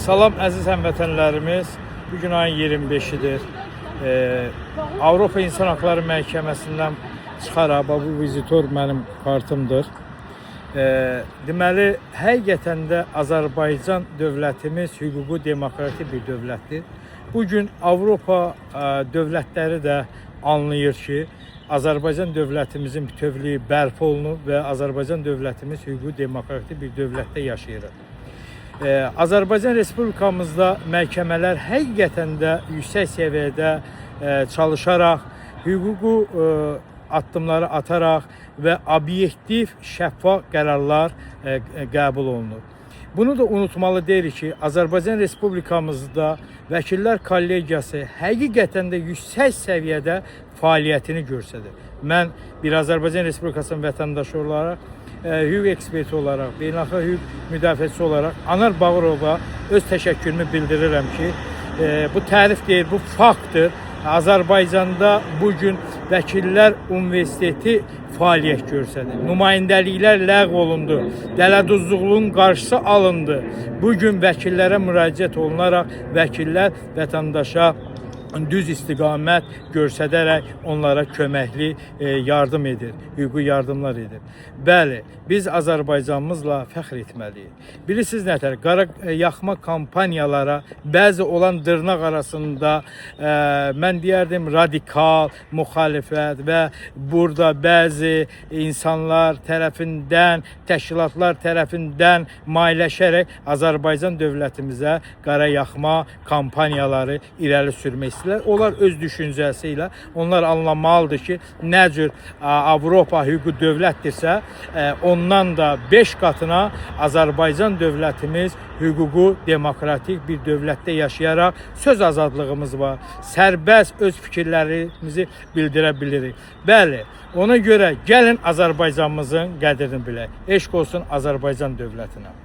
Salam əziz həmvətənlərimiz, bugün ayın 25-idir. Avropa İnsan Hakları Məhkəməsindən çıxaraq, bu vizitor mənim kartımdır. Deməli, həqiqətən də Azərbaycan dövlətimiz hüquqi demokratik bir dövlətdir. Bugün Avropa dövlətləri də anlayır ki, Azərbaycan dövlətimizin bütövlüyü bərpa olunub və Azərbaycan dövlətimiz hüquqi demokratik bir dövlətdə yaşayır. Azərbaycan Respublikamızda məhkəmələr həqiqətən də yüksək səviyyədə çalışaraq, hüquqi addımları ataraq və obyektiv, şəffaf qərarlar qəbul olunur. Bunu da unutmalı deyirik ki, Azərbaycan Respublikamızda Vəkillər Kollegiyası həqiqətən də yüksək səviyyədə fəaliyyətini göstərir. Mən bir Azərbaycan Respublikasının vətəndaşı olaraq, hüquq eksperti olaraq, beynəlxalq hüquq müdafiəçisi olaraq Anar Bağırova öz təşəkkürümü bildirirəm ki, bu tərif deyil, bu faktdır. Azərbaycanda bugün Vəkillər Universiteti fəaliyyət göstərir. Nümayəndəliklər ləğv olundu. Dələduzluğun qarşısı alındı. Bugün vəkillərə müraciət olunaraq vəkillər vətəndaşa düz istiqamət göstərərək onlara köməkli yardım edir, hüquqi yardımlar edir. Bəli, biz Azərbaycanımızla fəxr etməliyik. Bilirsiniz nətər, qara yaxma kampaniyalara bəzi olan dırnaq arasında mən deyərdim radikal müxalifət və burada bəzi insanlar tərəfindən, təşkilatlar tərəfindən maliyyələşərək Azərbaycan dövlətimizə qara yaxma kampaniyaları irəli sürmək istəyir. Onlar öz düşüncəsi ilə onlar anlamalıdır ki, nə cür Avropa hüquqi dövlətdirsə, ondan da 5 qatına Azərbaycan dövlətimiz hüquqi demokratik bir dövlətdə yaşayaraq söz azadlığımız var. Sərbəst öz fikirlərimizi bildirə bilirik. Bəli, ona görə gəlin Azərbaycanımızın qədrini bilək. Eşq olsun Azərbaycan dövlətinə.